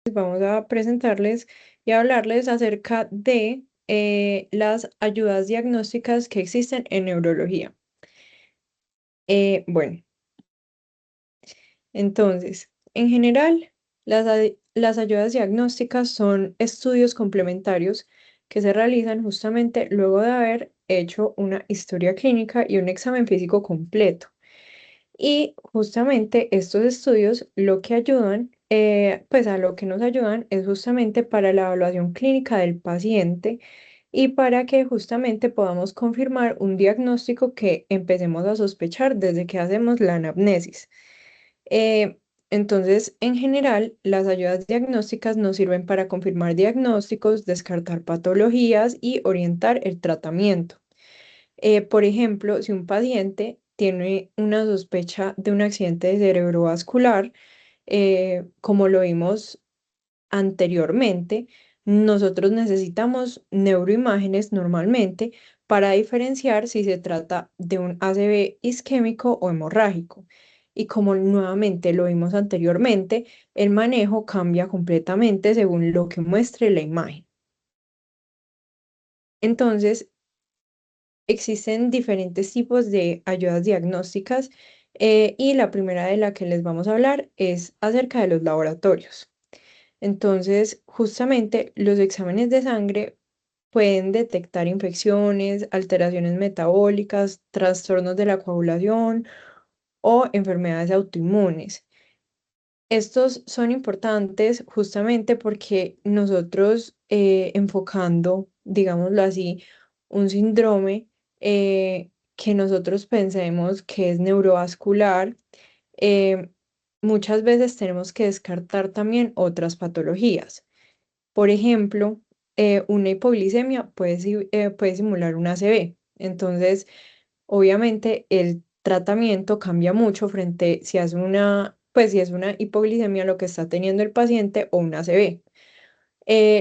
Vamos a presentarles y hablarles acerca de las ayudas diagnósticas que existen en neurología. Bueno, entonces, en general, las ayudas diagnósticas son estudios complementarios que se realizan justamente luego de haber hecho una historia clínica y un examen físico completo. Y justamente estos estudios lo que ayudan, pues a lo que nos ayudan es justamente para la evaluación clínica del paciente y para que justamente podamos confirmar un diagnóstico que empecemos a sospechar desde que hacemos la anamnesis. Eh, entonces, en general, las ayudas diagnósticas nos sirven para confirmar diagnósticos, descartar patologías y orientar el tratamiento. Por ejemplo, si un paciente tiene una sospecha de un accidente cerebrovascular, como lo vimos anteriormente, nosotros necesitamos neuroimágenes normalmente para diferenciar si se trata de un ACV isquémico o hemorrágico. Y como nuevamente lo vimos anteriormente, el manejo cambia completamente según lo que muestre la imagen. Entonces, existen diferentes tipos de ayudas diagnósticas y la primera de la que les vamos a hablar es acerca de los laboratorios. Entonces, justamente los exámenes de sangre pueden detectar infecciones, alteraciones metabólicas, trastornos de la coagulación o enfermedades autoinmunes. Estos son importantes justamente porque nosotros enfocando, digámoslo así, un síndrome que nosotros pensemos que es neurovascular, eh, muchas veces tenemos que descartar también otras patologías. Por ejemplo, una hipoglicemia puede simular una ACV. Entonces, obviamente el tratamiento cambia mucho frente si es pues si es una hipoglicemia lo que está teniendo el paciente o una ACV.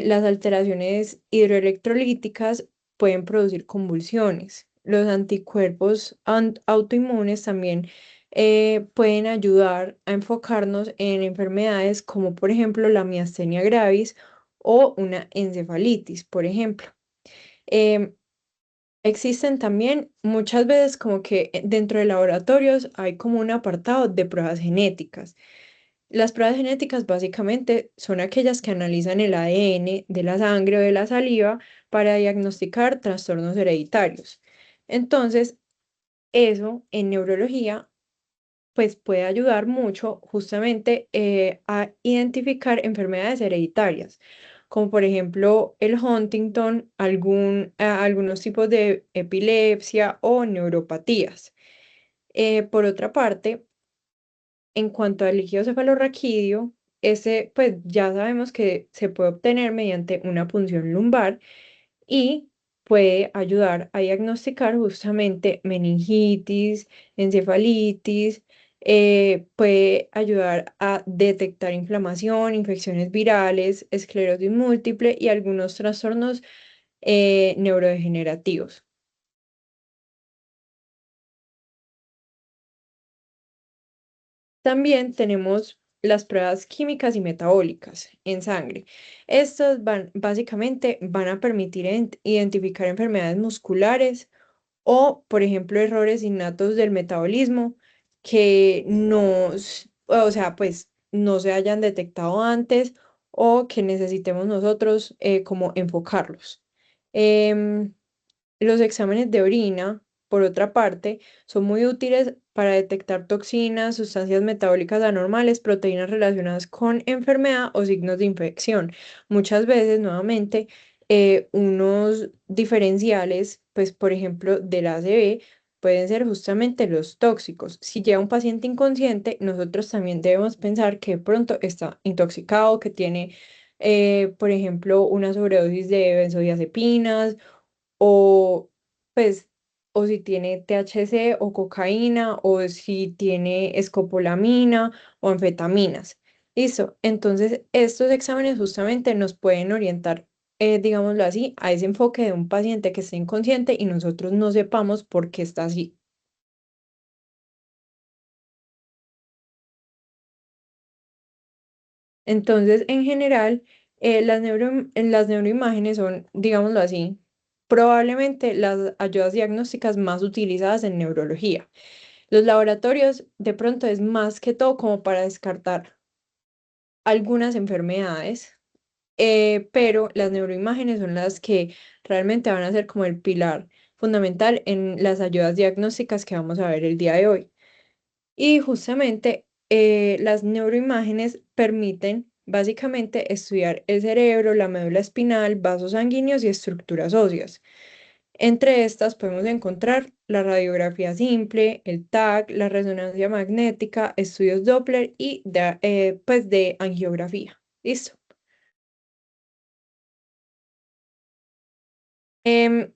Las alteraciones hidroelectrolíticas pueden producir convulsiones. Los anticuerpos autoinmunes también pueden ayudar a enfocarnos en enfermedades como por ejemplo la miastenia gravis o una encefalitis, por ejemplo. Em, Existen también muchas veces como que dentro de laboratorios hay como un apartado de pruebas genéticas. Las pruebas genéticas básicamente son aquellas que analizan el ADN de la sangre o de la saliva para diagnosticar trastornos hereditarios. Entonces, eso en neurología pues puede ayudar mucho justamente a identificar enfermedades hereditarias, como por ejemplo el Huntington, algunos tipos de epilepsia o neuropatías. Por otra parte, en cuanto al líquido cefalorraquídeo, ese pues ya sabemos que se puede obtener mediante una punción lumbar y puede ayudar a diagnosticar justamente meningitis, encefalitis, puede ayudar a detectar inflamación, infecciones virales, esclerosis múltiple y algunos trastornos neurodegenerativos. También tenemos las pruebas químicas y metabólicas en sangre. Estas básicamente van a permitir identificar enfermedades musculares o, por ejemplo, errores innatos del metabolismo que o sea, pues no se hayan detectado antes o que necesitemos nosotros como enfocarlos. Em, los exámenes de orina, por otra parte, son muy útiles para detectar toxinas, sustancias metabólicas anormales, proteínas relacionadas con enfermedad o signos de infección. Muchas veces, nuevamente, unos diferenciales, pues por ejemplo, del ACV, pueden ser justamente los tóxicos. Si llega un paciente inconsciente, nosotros también debemos pensar que de pronto está intoxicado, que tiene, por ejemplo, una sobredosis de benzodiazepinas o pues, o si tiene THC o cocaína, o si tiene escopolamina o anfetaminas. Listo. Entonces, estos exámenes justamente nos pueden orientar, digámoslo así, a ese enfoque de un paciente que esté inconsciente y nosotros no sepamos por qué está así. Entonces, en general, las neuroimágenes son, digámoslo así, probablemente las ayudas diagnósticas más utilizadas en neurología. Los laboratorios de pronto es más que todo como para descartar algunas enfermedades, pero las neuroimágenes son las que realmente van a ser como el pilar fundamental en las ayudas diagnósticas que vamos a ver el día de hoy. Y justamente las neuroimágenes permiten básicamente estudiar el cerebro, la médula espinal, vasos sanguíneos y estructuras óseas. Entre estas podemos encontrar la radiografía simple, el TAC, la resonancia magnética, estudios Doppler y pues de angiografía. ¿Listo? Em,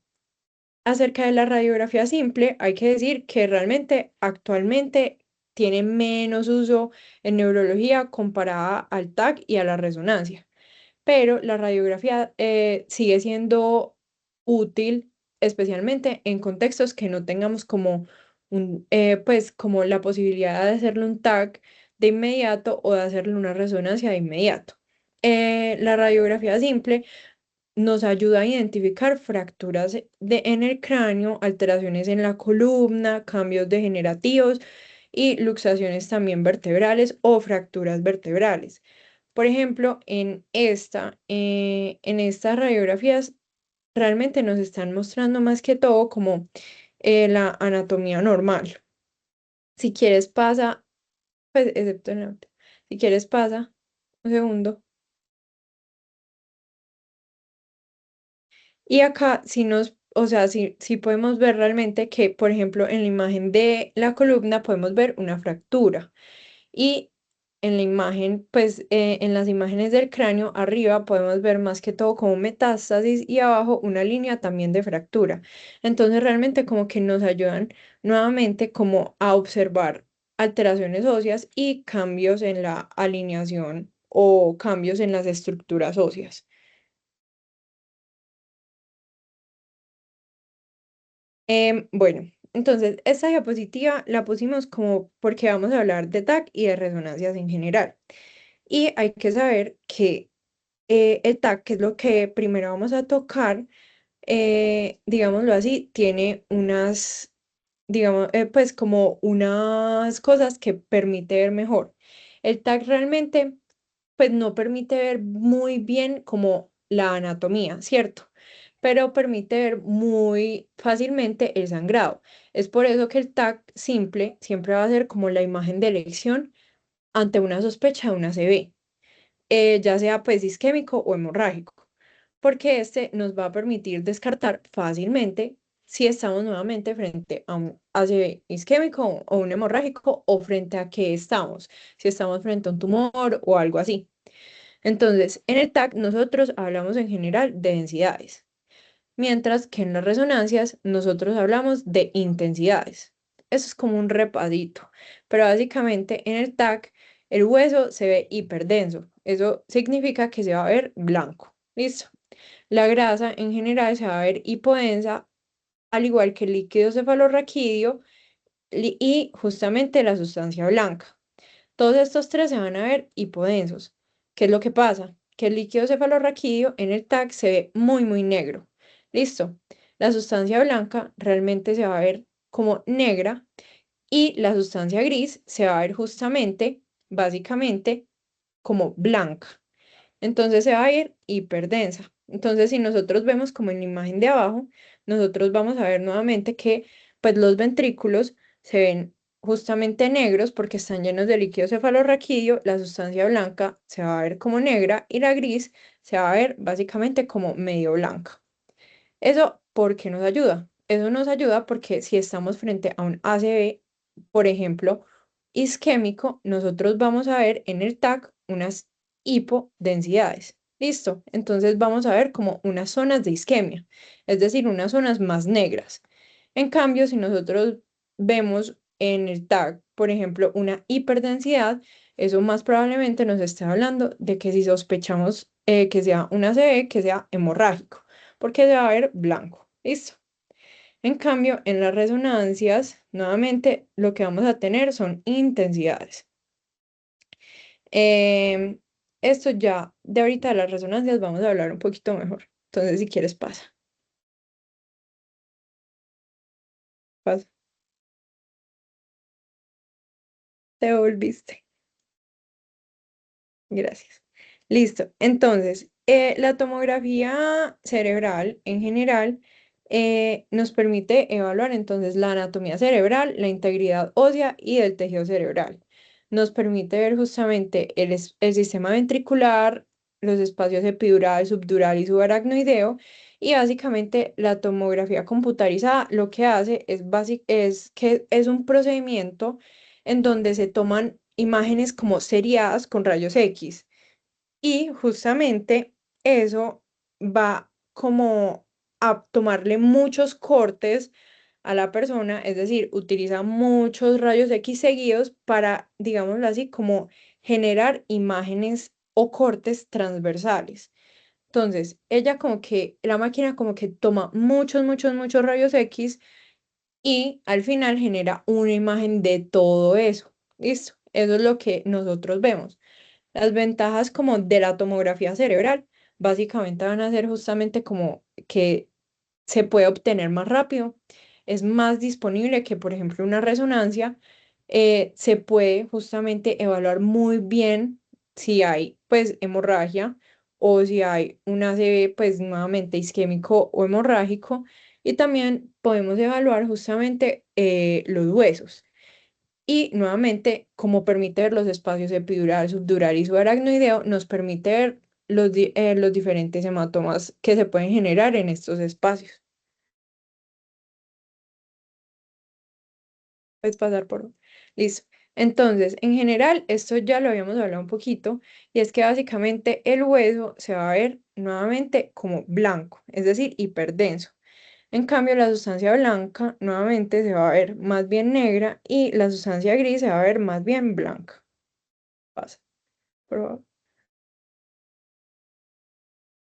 Acerca de la radiografía simple, hay que decir que realmente actualmente tiene menos uso en neurología comparada al TAC y a la resonancia, pero la radiografía sigue siendo útil, especialmente en contextos que no tengamos como pues como la posibilidad de hacerle un TAC de inmediato o de hacerle una resonancia de inmediato. La radiografía simple nos ayuda a identificar fracturas en el cráneo, alteraciones en la columna, cambios degenerativos y luxaciones también vertebrales o fracturas vertebrales. Por ejemplo, en estas radiografías realmente nos están mostrando más que todo como la anatomía normal. Si quieres pasa, pues excepto en si quieres pasa, un segundo. Y acá sí o sea, sí podemos ver realmente que, por ejemplo, en la imagen de la columna podemos ver una fractura. Y en la imagen, pues en las imágenes del cráneo, arriba podemos ver más que todo como metástasis y abajo una línea también de fractura. Entonces realmente como que nos ayudan nuevamente como a observar alteraciones óseas y cambios en la alineación o cambios en las estructuras óseas. Bueno, entonces esta diapositiva la pusimos como porque vamos a hablar de TAC y de resonancias en general. Y hay que saber que el TAC, que es lo que primero vamos a tocar, digámoslo así, tiene digamos, pues como unas cosas que permite ver mejor. El TAC realmente pues no permite ver muy bien como la anatomía, ¿cierto? Pero permite ver muy fácilmente el sangrado. Es por eso que el TAC simple siempre va a ser como la imagen de elección ante una sospecha de una ACV, ya sea pues isquémico o hemorrágico, porque este nos va a permitir descartar fácilmente si estamos nuevamente frente a un ACV isquémico o un hemorrágico o frente a qué estamos, si estamos frente a un tumor o algo así. Entonces, en el TAC nosotros hablamos en general de densidades, mientras que en las resonancias nosotros hablamos de intensidades. Eso es como un repadito, pero básicamente en el TAC el hueso se ve hiperdenso. Eso significa que se va a ver blanco. ¿Listo? La grasa en general se va a ver hipodensa, al igual que el líquido cefalorraquídeo y justamente la sustancia blanca. Todos estos tres se van a ver hipodensos. ¿Qué es lo que pasa? Que el líquido cefalorraquídeo en el TAC se ve muy negro. Listo. La sustancia blanca realmente se va a ver como negra y la sustancia gris se va a ver justamente, básicamente, como blanca. Entonces se va a ir hiperdensa. Entonces, si nosotros vemos como en la imagen de abajo, nosotros vamos a ver nuevamente que pues los ventrículos se ven justamente negros porque están llenos de líquido cefalorraquídeo, la sustancia blanca se va a ver como negra y la gris se va a ver básicamente como medio blanca. ¿Eso por qué nos ayuda? Eso nos ayuda porque si estamos frente a un ACV, por ejemplo, isquémico, nosotros vamos a ver en el TAC unas hipodensidades. ¿Listo? Entonces vamos a ver como unas zonas de isquemia, es decir, unas zonas más negras. En cambio, si nosotros vemos en el TAC, por ejemplo, una hiperdensidad, eso más probablemente nos está hablando de que si sospechamos que sea un ACV, que sea hemorrágico porque se va a ver blanco. ¿Listo? En cambio, en las resonancias, nuevamente lo que vamos a tener son intensidades. Em, esto ya, de ahorita de las resonancias vamos a hablar un poquito mejor. Entonces, si quieres, pasa, pasa, te volviste. Gracias. Listo. Entonces, la tomografía cerebral en general nos permite evaluar entonces la anatomía cerebral, la integridad ósea y del tejido cerebral. Nos permite ver justamente el sistema ventricular, los espacios epidural, subdural y subaracnoideo. Y básicamente la tomografía computarizada lo que hace es que es un procedimiento en donde se toman imágenes como seriadas con rayos X. Y justamente eso va como a tomarle muchos cortes a la persona, es decir, utiliza muchos rayos X seguidos para, digámoslo así, como generar imágenes o cortes transversales. Entonces, ella como que, la máquina como que toma muchos rayos X y al final genera una imagen de todo eso. Listo, eso es lo que nosotros vemos. Las ventajas como de la tomografía cerebral básicamente van a ser justamente como que se puede obtener más rápido, es más disponible que, por ejemplo, una resonancia. Se puede justamente evaluar muy bien si hay, pues, hemorragia o si hay un ACV, pues, nuevamente isquémico o hemorrágico. Y también podemos evaluar justamente los huesos. Y nuevamente, como permite ver los espacios epidural, subdural y subaracnoideo, nos permite ver los diferentes hematomas que se pueden generar en estos espacios. Puedes pasar por... Listo. Entonces, en general, esto ya lo habíamos hablado un poquito, y es que básicamente el hueso se va a ver nuevamente como blanco, es decir, hiperdenso. En cambio, la sustancia blanca nuevamente se va a ver más bien negra y la sustancia gris se va a ver más bien blanca. Pasa, por favor.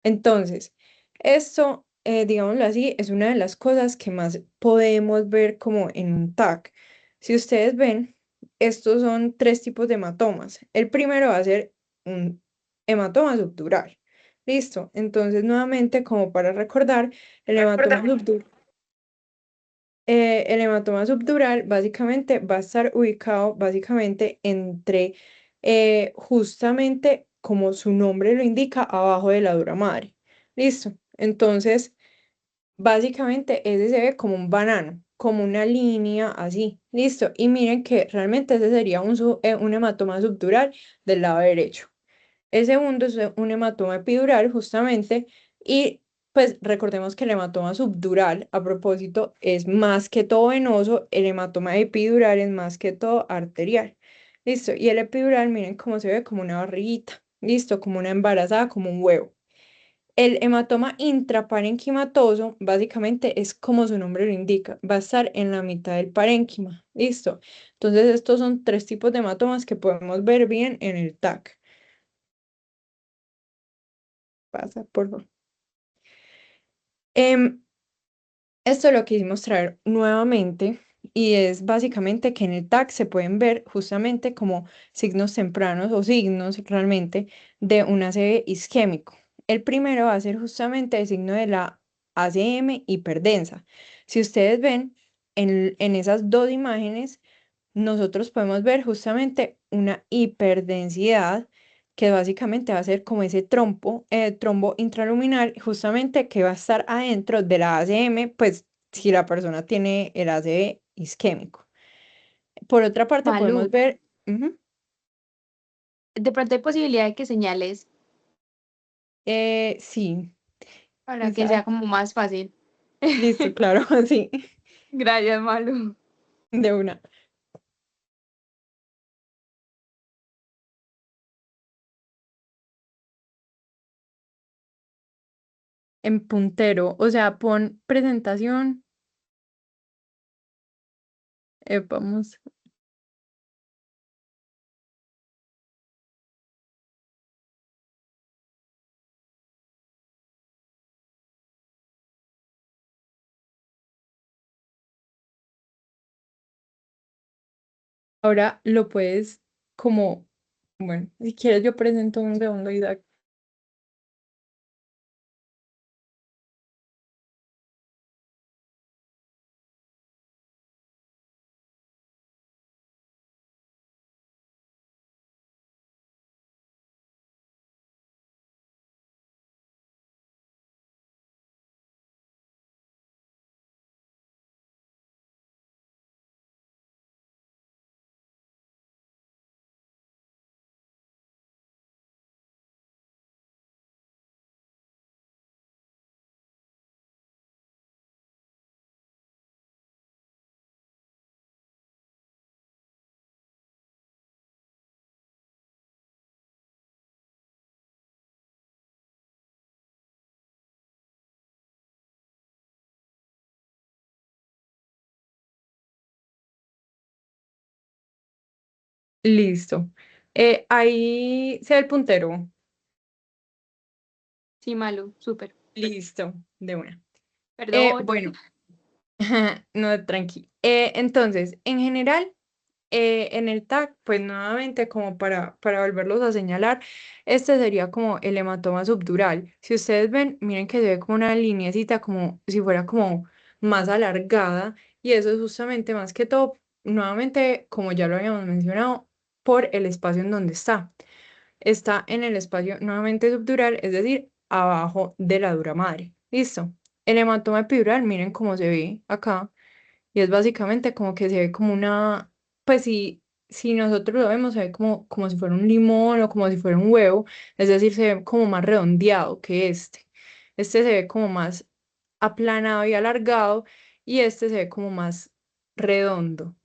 Entonces, esto, digámoslo así, es una de las cosas que más podemos ver como en un TAC. Si ustedes ven, estos son tres tipos de hematomas. El primero va a ser un hematoma subdural. Listo. Entonces, nuevamente, como para recordar, el hematoma subdural. El hematoma subdural básicamente va a estar ubicado básicamente entre, justamente como su nombre lo indica, abajo de la dura madre. Listo. Entonces, básicamente ese se ve como un banano, como una línea así. Listo. Y miren que realmente ese sería un hematoma subdural del lado derecho. El segundo es un hematoma epidural, justamente, y pues recordemos que el hematoma subdural, a propósito, es más que todo venoso, el hematoma epidural es más que todo arterial. Listo, y el epidural, miren cómo se ve como una barriguita, listo, como una embarazada, como un huevo. El hematoma intraparenquimatoso, básicamente, es como su nombre lo indica, va a estar en la mitad del parénquima, listo. Entonces, estos son tres tipos de hematomas que podemos ver bien en el TAC. Pasa, por favor. Em, Esto lo quisimos traer nuevamente y es básicamente que en el TAC se pueden ver justamente como signos tempranos o signos realmente de un ACV isquémico. El primero va a ser justamente el signo de la ACM hiperdensa. Si ustedes ven en esas dos imágenes, nosotros podemos ver justamente una hiperdensidad que básicamente va a ser como ese trombo intraluminal, justamente que va a estar adentro de la ACM, pues si la persona tiene el ACV isquémico. Por otra parte, podemos Malu, ver, ujú, de pronto hay posibilidad de que señales sí, para que quizás, sea como más fácil. listo, claro, sí, Gracias, Malu. de una, en puntero, o sea, pon presentación, vamos, ahora lo puedes como Bueno, si quieres yo presento un segundo, Isaac. Listo. Ahí se ve el puntero. Sí, Malu, súper. Listo, de una. Perdón. Bueno, no, tranqui. Entonces, en general, en el TAC, pues nuevamente como para volverlos a señalar, este sería como el hematoma subdural. Si ustedes ven, miren que se ve como una lineecita, como si fuera como más alargada, y eso es justamente más que todo, nuevamente, como ya lo habíamos mencionado, por el espacio en donde está. Está en el espacio nuevamente subdural, es decir, abajo de la dura madre. Listo. El hematoma epidural, miren cómo se ve acá. Y es básicamente como que se ve como una, pues si nosotros lo vemos, se ve como si fuera un limón o como si fuera un huevo, es decir, se ve como más redondeado que este. Este se ve como más aplanado y alargado y este se ve como más redondo.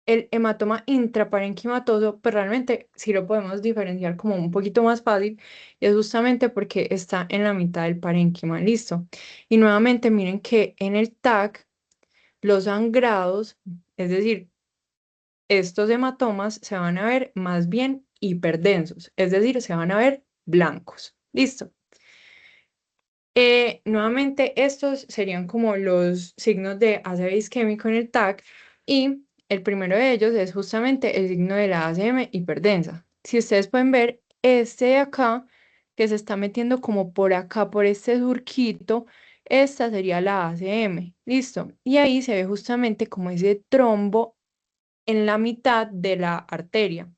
El hematoma intraparenquimatoso, pues realmente sí lo podemos diferenciar como un poquito más fácil y es justamente porque está en la mitad del parénquima, listo. Y nuevamente miren que en el TAC los sangrados, es decir, estos hematomas se van a ver más bien hiperdensos, es decir, se van a ver blancos. Listo. Nuevamente, estos serían como los signos de ácido isquémico en el TAC y el primero de ellos es justamente el signo de la ACM hiperdensa. Si ustedes pueden ver, este de acá, que se está metiendo como por acá, por este surquito, esta sería la ACM. Listo. Y ahí se ve justamente como ese trombo en la mitad de la arteria.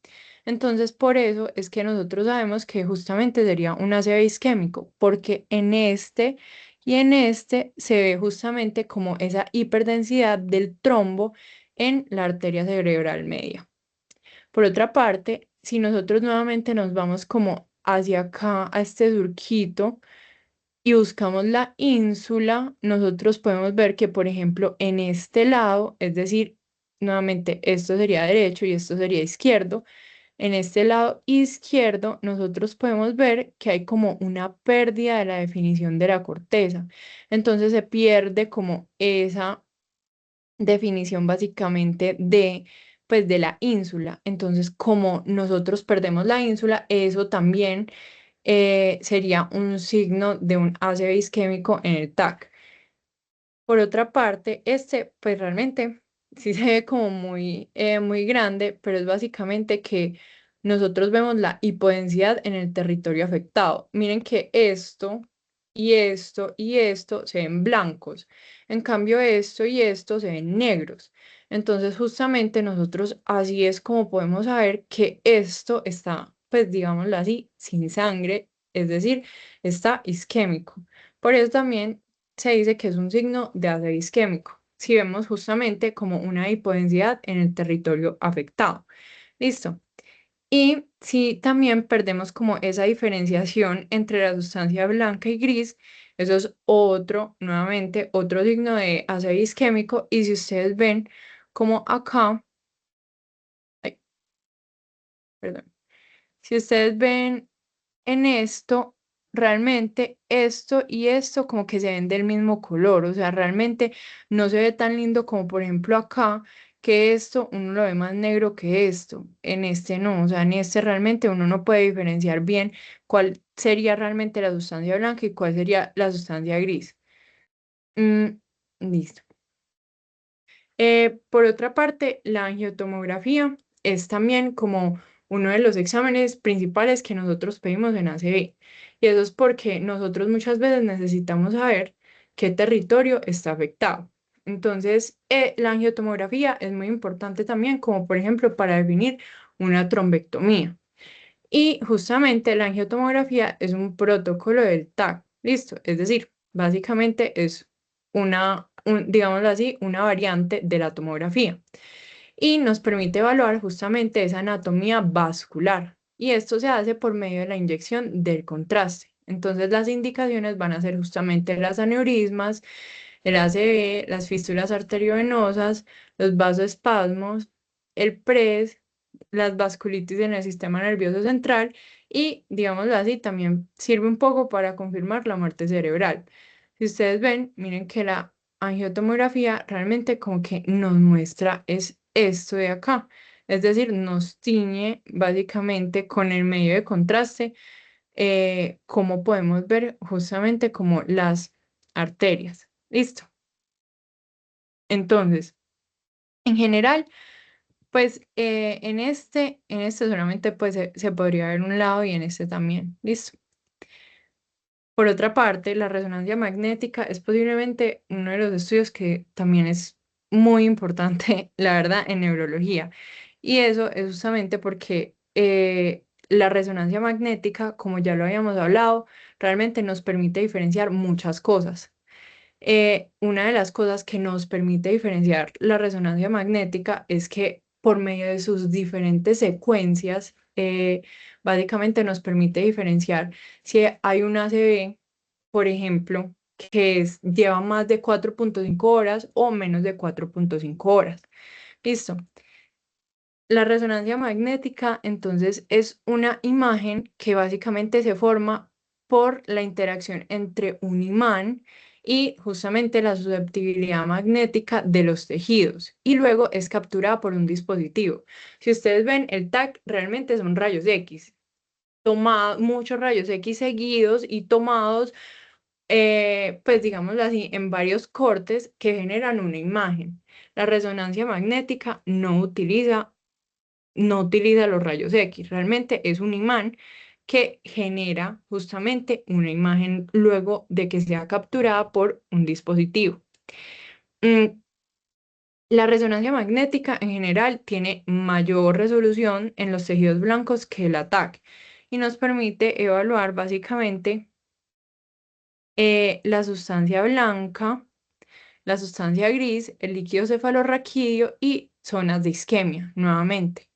Entonces, por eso es que nosotros sabemos que justamente sería un ácido isquémico, porque en este y en este se ve justamente como esa hiperdensidad del trombo en la arteria cerebral media. Por otra parte, si nosotros nuevamente nos vamos como hacia acá, a este surquito, y buscamos la ínsula, nosotros podemos ver que, por ejemplo, en este lado, es decir, nuevamente esto sería derecho y esto sería izquierdo, en este lado izquierdo nosotros podemos ver que hay como una pérdida de la definición de la corteza. Entonces se pierde como esa definición básicamente de pues de la ínsula. Entonces, como nosotros perdemos la ínsula, eso también sería un signo de un ácido isquémico en el TAC. Por otra parte, este, pues realmente sí se ve como muy grande, pero es básicamente que nosotros vemos la hipodensidad en el territorio afectado. Miren que esto y esto y esto se ven blancos. En cambio, esto y esto se ven negros. Entonces, justamente nosotros así es como podemos saber que esto está, pues digámoslo así, sin sangre, es decir, está isquémico. Por eso también se dice que es un signo de ácido isquémico, si vemos justamente como una hipodensidad en el territorio afectado. Listo. Y si también perdemos como esa diferenciación entre la sustancia blanca y gris, eso es otro, nuevamente, otro signo de ácido isquémico. Y si ustedes ven como acá, ay, perdón, si ustedes ven en esto, realmente esto y esto como que se ven del mismo color, o sea, realmente no se ve tan lindo como por ejemplo acá, que esto uno lo ve más negro que esto, en este no, o sea, en este realmente uno no puede diferenciar bien cuál sería realmente la sustancia blanca y cuál sería la sustancia gris. Mm, listo. Por otra parte, la angiotomografía es también como uno de los exámenes principales que nosotros pedimos en ACB. Y eso es porque nosotros muchas veces necesitamos saber qué territorio está afectado. Entonces, la angiotomografía es muy importante también, como por ejemplo para definir una trombectomía. Y justamente la angiotomografía es un protocolo del TAC, ¿listo? Es decir, básicamente es digámoslo así, una variante de la tomografía y nos permite evaluar justamente esa anatomía vascular. Y esto se hace por medio de la inyección del contraste. Entonces las indicaciones van a ser justamente las aneurismas, el ACV, las fístulas arteriovenosas, los vasoespasmos, el PRES, las vasculitis en el sistema nervioso central y, digámoslo así, también sirve un poco para confirmar la muerte cerebral. Si ustedes ven, miren que la angiotomografía realmente como que nos muestra es esto de acá. Es decir, nos tiñe básicamente con el medio de contraste, cómo podemos ver justamente como las arterias. Listo. Entonces, en general, pues en este solamente pues se podría ver un lado y en este también. Listo. Por otra parte, la resonancia magnética es posiblemente uno de los estudios que también es muy importante, la verdad, en neurología. Y eso es justamente porque la resonancia magnética, como ya lo habíamos hablado, realmente nos permite diferenciar muchas cosas. Una de las cosas que nos permite diferenciar la resonancia magnética es que por medio de sus diferentes secuencias, básicamente nos permite diferenciar si hay una ACV, por ejemplo, lleva más de 4,5 horas o menos de 4,5 horas. Listo. La resonancia magnética, entonces, es una imagen que básicamente se forma por la interacción entre un imán y justamente la susceptibilidad magnética de los tejidos y luego es capturada por un dispositivo. Si ustedes ven, el TAC realmente son rayos X, muchos rayos X seguidos y tomados, pues digámoslo así, en varios cortes que generan una imagen. La resonancia magnética no utiliza los rayos X, realmente es un imán que genera justamente una imagen luego de que sea capturada por un dispositivo. Mm, La resonancia magnética en general tiene mayor resolución en los tejidos blancos que el ATAC y nos permite evaluar básicamente la sustancia blanca, la sustancia gris, el líquido cefalorraquídeo y zonas de isquemia nuevamente.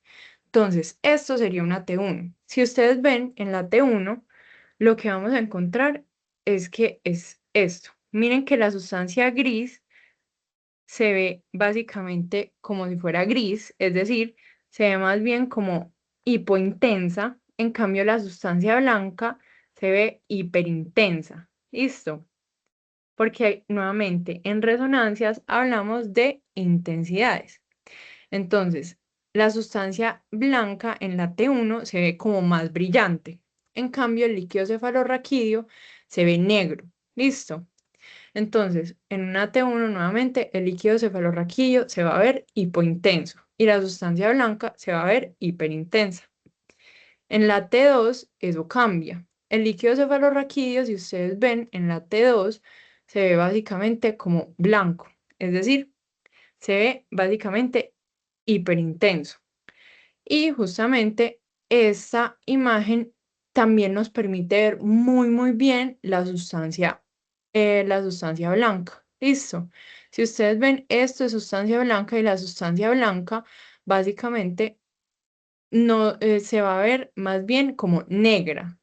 Entonces, esto sería una T1. Si ustedes ven en la T1, lo que vamos a encontrar es que es esto. Miren que la sustancia gris se ve básicamente como si fuera gris, es decir, se ve más bien como hipointensa. En cambio, la sustancia blanca se ve hiperintensa. ¿Listo? Porque nuevamente en resonancias hablamos de intensidades. Entonces, la sustancia blanca en la T1 se ve como más brillante. En cambio, el líquido cefalorraquídeo se ve negro. ¿Listo? Entonces, en una T1 nuevamente, el líquido cefalorraquídeo se va a ver hipointenso y la sustancia blanca se va a ver hiperintensa. En la T2 eso cambia. El líquido cefalorraquídeo, si ustedes ven, en la T2 se ve básicamente como blanco, es decir, se ve básicamente hiperintenso. Y justamente esta imagen también nos permite ver muy, muy bien la sustancia blanca. Listo. Si ustedes ven esto es sustancia blanca y la sustancia blanca básicamente no se va a ver más bien como negra.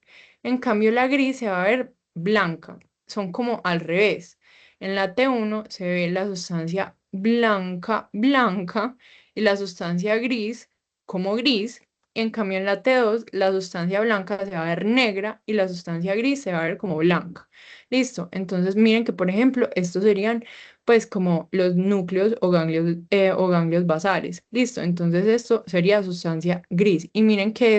En cambio, la gris se va a ver blanca. Son como al revés. En la T1 se ve la sustancia blanca, blanca, y la sustancia gris como gris. En cambio, en la T2 la sustancia blanca se va a ver negra y la sustancia gris se va a ver como blanca. Listo. Entonces, miren que, por ejemplo, estos serían pues como los núcleos o ganglios basales. Listo, entonces esto sería sustancia gris. Y miren que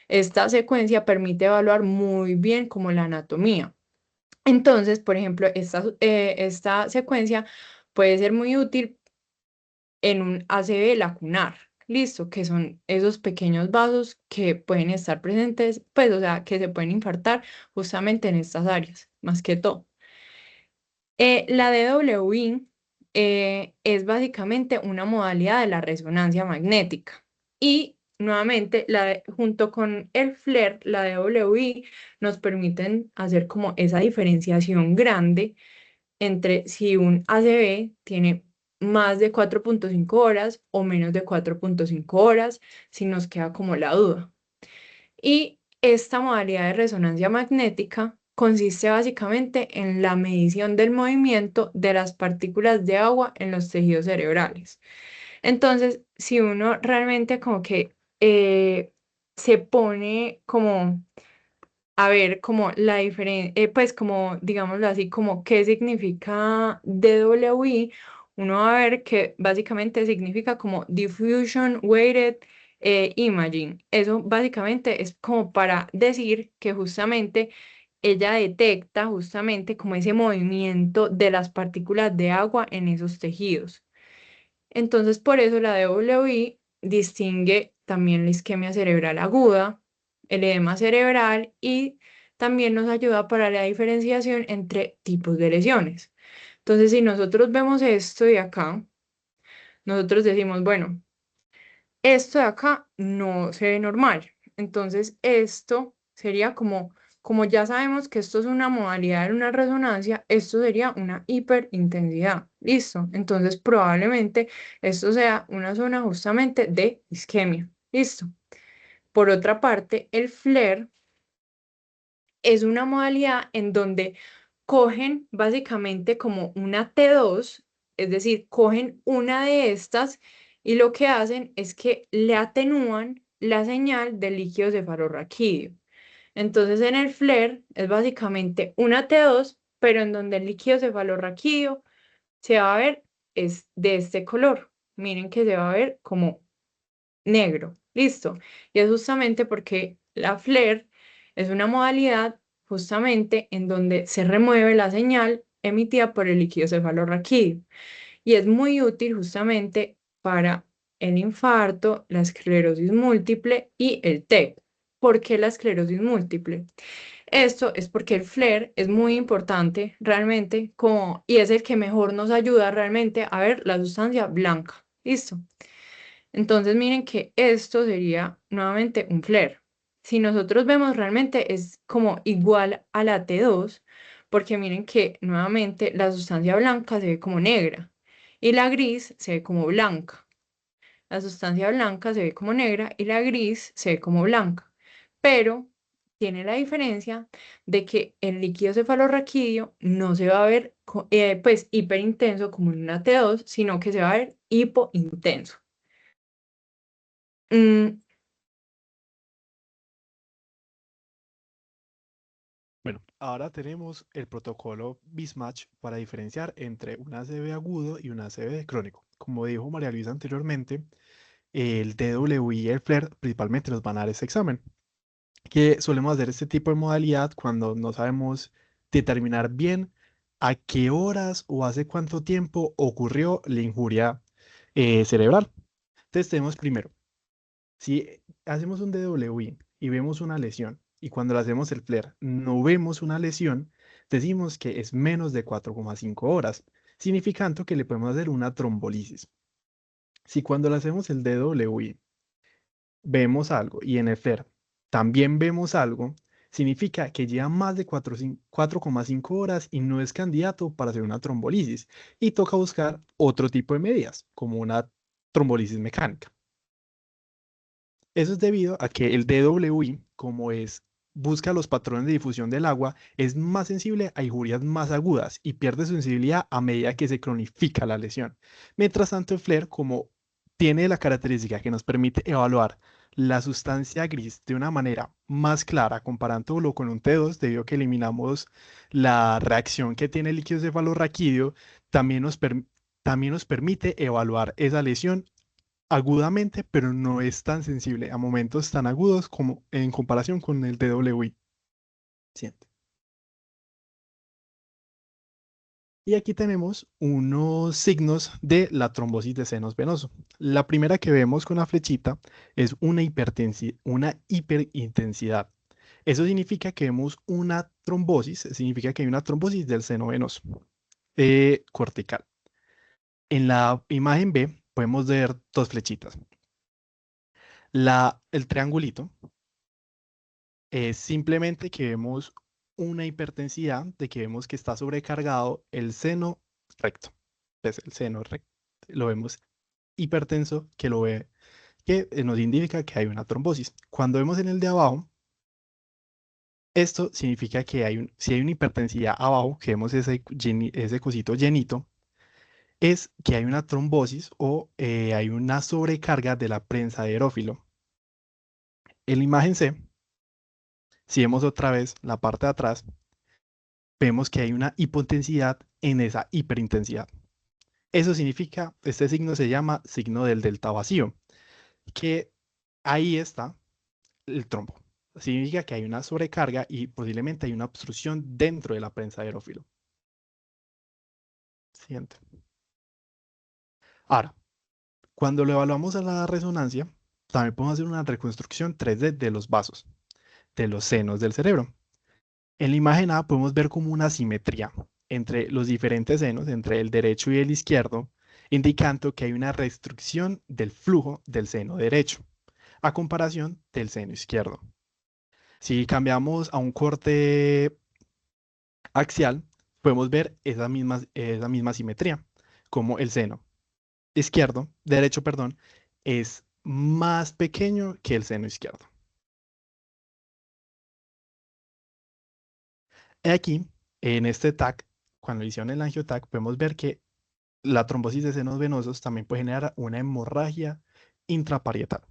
esta secuencia permite evaluar muy bien como la anatomía. Entonces, por ejemplo, esta secuencia puede ser muy útil en un ACV lacunar. listo, que son esos pequeños vasos que pueden estar presentes, pues, o sea, que se pueden infartar justamente en estas áreas, más que todo. La DWI es básicamente una modalidad de la resonancia magnética y nuevamente junto con el FLAIR, la DWI nos permiten hacer como esa diferenciación grande entre si un ACV tiene más de 4,5 horas o menos de 4,5 horas, si nos queda como la duda. Y esta modalidad de resonancia magnética consiste básicamente en la medición del movimiento de las partículas de agua en los tejidos cerebrales. Entonces, si uno realmente como que se pone como a ver como la diferencia, pues como digámoslo así, como qué significa DWI, uno va a ver que básicamente significa como Diffusion Weighted Imaging. Eso básicamente es como para decir que justamente ella detecta justamente como ese movimiento de las partículas de agua en esos tejidos. Entonces, por eso la DWI distingue también la isquemia cerebral aguda, el edema cerebral y también nos ayuda para la diferenciación entre tipos de lesiones. Entonces, si nosotros vemos esto de acá, nosotros decimos, bueno, esto de acá no se ve normal. Entonces, esto sería como ya sabemos que esto es una modalidad de una resonancia, esto sería una hiperintensidad. ¿Listo? Entonces, probablemente esto sea una zona justamente de isquemia. ¿Listo? Por otra parte, el FLAIR es una modalidad en donde cogen básicamente como una T2, es decir, cogen una de estas y lo que hacen es que le atenúan la señal del líquido cefalorraquídeo. Entonces en el FLAIR es básicamente una T2, pero en donde el líquido cefalorraquídeo se va a ver es de este color. Miren que se va a ver como negro. Listo. Y es justamente porque la FLAIR es una modalidad justamente en donde se remueve la señal emitida por el líquido cefalorraquídeo. Y es muy útil justamente para el infarto, la esclerosis múltiple y el TEP. ¿Por qué la esclerosis múltiple? Esto es porque el FLAIR es muy importante realmente como, y es el que mejor nos ayuda realmente a ver la sustancia blanca. ¿Listo? Entonces, miren que esto sería nuevamente un flare. Si nosotros vemos realmente es como igual a la T2, porque miren que nuevamente la sustancia blanca se ve como negra y la gris se ve como blanca. La sustancia blanca se ve como negra y la gris se ve como blanca. Pero tiene la diferencia de que el líquido cefalorraquídeo no se va a ver pues hiperintenso como en una T2, sino que se va a ver hipointenso. Mm, Bueno, ahora tenemos el protocolo BISMATCH para diferenciar entre un ACV agudo y un ACV crónico. Como dijo María Luisa anteriormente, el DWI y el FLAIR principalmente nos van a dar este examen, que solemos hacer este tipo de modalidad cuando no sabemos determinar bien a qué horas o hace cuánto tiempo ocurrió la injuria cerebral. Entonces tenemos primero, si hacemos un DWI y vemos una lesión, y cuando le hacemos el FLAIR no vemos una lesión, decimos que es menos de 4,5 horas, significando que le podemos hacer una trombolisis. Si cuando le hacemos el DWI vemos algo y en el FLAIR también vemos algo, significa que lleva más de 4,5 horas y no es candidato para hacer una trombolisis y toca buscar otro tipo de medidas, como una trombolisis mecánica. Eso es debido a que el DWI, como es, busca los patrones de difusión del agua, es más sensible a injurias más agudas y pierde su sensibilidad a medida que se cronifica la lesión. Mientras tanto, el FLAIR, como tiene la característica que nos permite evaluar la sustancia gris de una manera más clara, comparándolo con un T2, debido a que eliminamos la reacción que tiene el líquido cefalorraquídeo, también nos permite evaluar esa lesión agudamente, pero no es tan sensible a momentos tan agudos como en comparación con el DWI. Siente. Y aquí tenemos unos signos de la trombosis de senos venoso. La primera que vemos con la flechita es una hiperintensidad. Eso significa que vemos una trombosis, significa que hay una trombosis del seno venoso cortical. En la imagen B podemos ver dos flechitas. El triangulito es simplemente que vemos una hipertensidad, de que vemos que está sobrecargado el seno recto. Pues el seno recto lo vemos hipertenso, que nos indica que hay una trombosis. Cuando vemos en el de abajo, esto significa que si hay una hipertensidad abajo, que vemos ese cosito llenito, es que hay una trombosis o hay una sobrecarga de la prensa de aerófilo. En la imagen C, si vemos otra vez la parte de atrás, vemos que hay una hipotensidad en esa hiperintensidad. Eso significa, este signo se llama signo del delta vacío, que ahí está el trombo. Significa que hay una sobrecarga y posiblemente hay una obstrucción dentro de la prensa de aerófilo. Siguiente. Ahora, cuando lo evaluamos a la resonancia, también podemos hacer una reconstrucción 3D de los vasos, de los senos del cerebro. En la imagen A podemos ver como una simetría entre los diferentes senos, entre el derecho y el izquierdo, indicando que hay una restricción del flujo del seno derecho, a comparación del seno izquierdo. Si cambiamos a un corte axial, podemos ver esa misma simetría, como el seno derecho, perdón, es más pequeño que el seno izquierdo. Aquí, en este TAC, cuando hicieron el angio-TAC, podemos ver que la trombosis de senos venosos también puede generar una hemorragia intraparietal.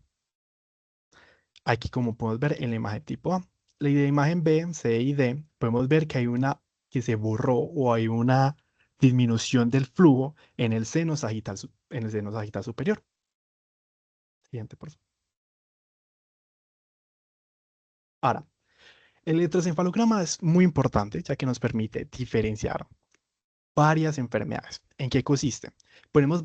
Aquí, como podemos ver en la imagen tipo A. La imagen B, C y D, podemos ver que hay una que se borró o hay una disminución del flujo en el seno sagital superior. Siguiente, por favor. Ahora, el electroencefalograma es muy importante ya que nos permite diferenciar varias enfermedades. ¿En qué consiste? Ponemos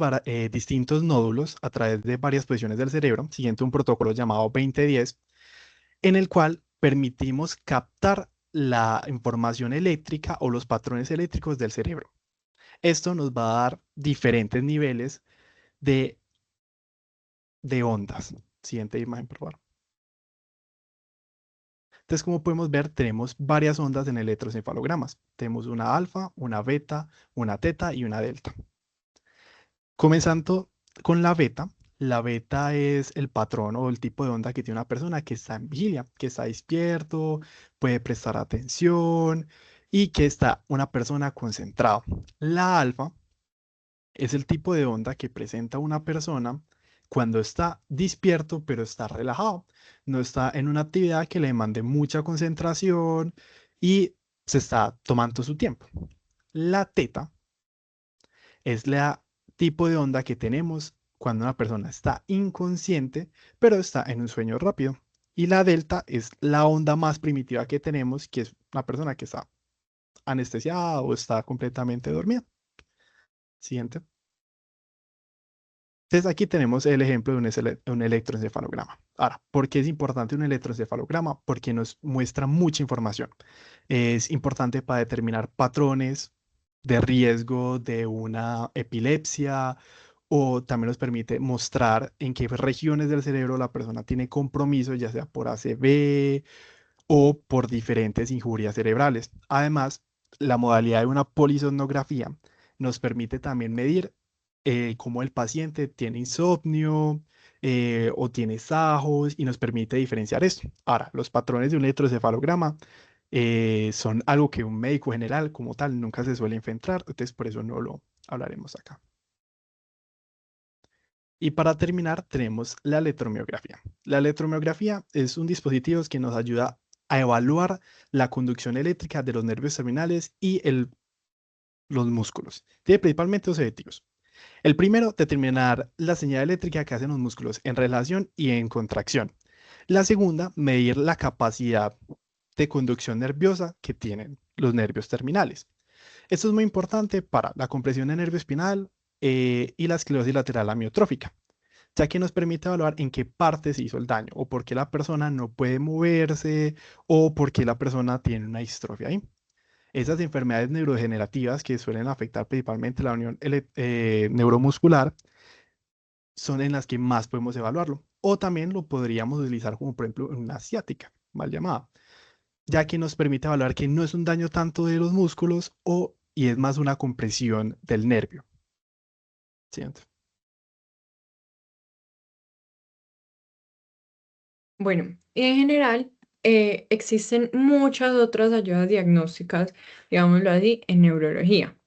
distintos nódulos a través de varias posiciones del cerebro, siguiendo un protocolo llamado 2010, en el cual permitimos captar la información eléctrica o los patrones eléctricos del cerebro. Esto nos va a dar diferentes niveles de, de ondas. Siguiente imagen, por favor. Entonces, como podemos ver, tenemos varias ondas en electroencefalogramas. Tenemos una alfa, una beta, una teta y una delta. Comenzando con la beta es el patrón o el tipo de onda que tiene una persona que está en vigilia, que está despierto, puede prestar atención y que está una persona concentrada. La alfa es el tipo de onda que presenta una persona cuando está despierto pero está relajado, no está en una actividad que le demande mucha concentración y se está tomando su tiempo. La teta es la tipo de onda que tenemos cuando una persona está inconsciente, pero está en un sueño rápido. Y la delta es la onda más primitiva que tenemos, que es una persona que está anestesiada o está completamente dormida. Siguiente. Entonces aquí tenemos el ejemplo de un electroencefalograma. Ahora, ¿por qué es importante un electroencefalograma? Porque nos muestra mucha información. Es importante para determinar patrones de riesgo de una epilepsia o también nos permite mostrar en qué regiones del cerebro la persona tiene compromiso, ya sea por ACV o por diferentes injurias cerebrales. Además, la modalidad de una polisomnografía nos permite también medir cómo el paciente tiene insomnio o tiene sajos y nos permite diferenciar esto. Ahora, los patrones de un electroencefalograma son algo que un médico general como tal nunca se suele enfrentar, entonces por eso no lo hablaremos acá. Y para terminar, tenemos la electromiografía. La electromiografía es un dispositivo que nos ayuda a evaluar la conducción eléctrica de los nervios terminales y los músculos. Tiene principalmente dos objetivos. El primero, determinar la señal eléctrica que hacen los músculos en relación y en contracción. La segunda, medir la capacidad de conducción nerviosa que tienen los nervios terminales. Esto es muy importante para la compresión del nervio espinal y la esclerosis lateral amiotrófica, ya que nos permite evaluar en qué parte se hizo el daño o por qué la persona no puede moverse o por qué la persona tiene una distrofia ahí. Esas enfermedades neurodegenerativas que suelen afectar principalmente la unión neuromuscular son en las que más podemos evaluarlo. O también lo podríamos utilizar como por ejemplo en una asiática, mal llamada, ya que nos permite evaluar que no es un daño tanto de los músculos y es más una compresión del nervio. Siguiente. Bueno, y en general existen muchas otras ayudas diagnósticas, digámoslo así, en neurología.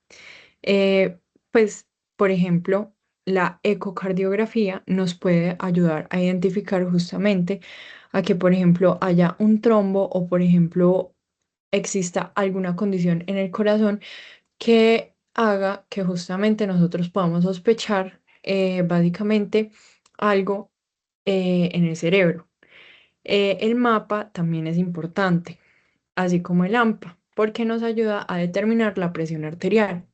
Eh, pues, por ejemplo, la ecocardiografía nos puede ayudar a identificar justamente a que, por ejemplo, haya un trombo o, por ejemplo, exista alguna condición en el corazón que haga que justamente nosotros podamos sospechar básicamente algo en el cerebro. El mapa también es importante, así como el AMPA, porque nos ayuda a determinar la presión arterial.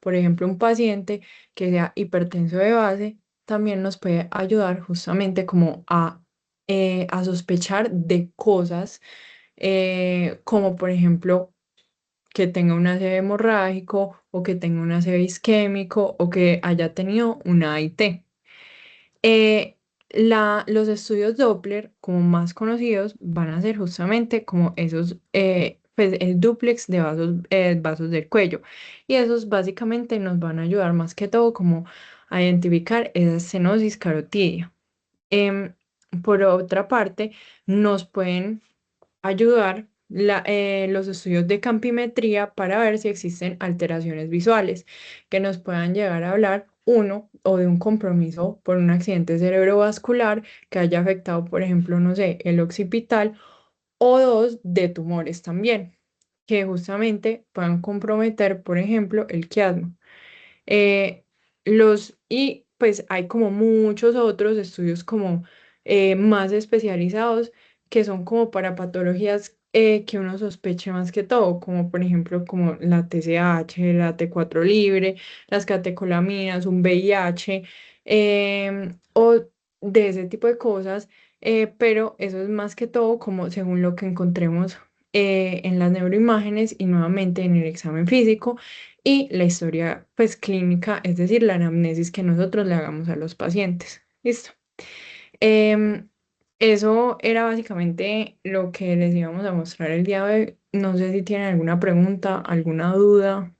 Por ejemplo, un paciente que sea hipertenso de base también nos puede ayudar justamente como a sospechar de cosas como por ejemplo que tenga un ACV hemorrágico o que tenga un ACV isquémico o que haya tenido una AIT. Eh, los estudios Doppler, como más conocidos, van a ser justamente como esos, pues el dúplex de vasos del cuello. Y esos básicamente nos van a ayudar más que todo como a identificar esa estenosis carotidia. Em, por otra parte, nos pueden ayudar los estudios de campimetría para ver si existen alteraciones visuales que nos puedan llegar a hablar, uno, o de un compromiso por un accidente cerebrovascular que haya afectado, por ejemplo, no sé, el occipital, o dos, de tumores también, que justamente puedan comprometer, por ejemplo, el quiasma. Eh, y pues hay como muchos otros estudios como más especializados que son como para patologías que uno sospeche más que todo, como por ejemplo como la TSH, la T4 libre, las catecolaminas, un VIH o de ese tipo de cosas, pero eso es más que todo como según lo que encontremos en las neuroimágenes y nuevamente en el examen físico y la historia pues clínica, es decir, la anamnesis que nosotros le hagamos a los pacientes. Listo. Em, Eso era básicamente lo que les íbamos a mostrar el día de hoy. No sé si tienen alguna pregunta, alguna duda.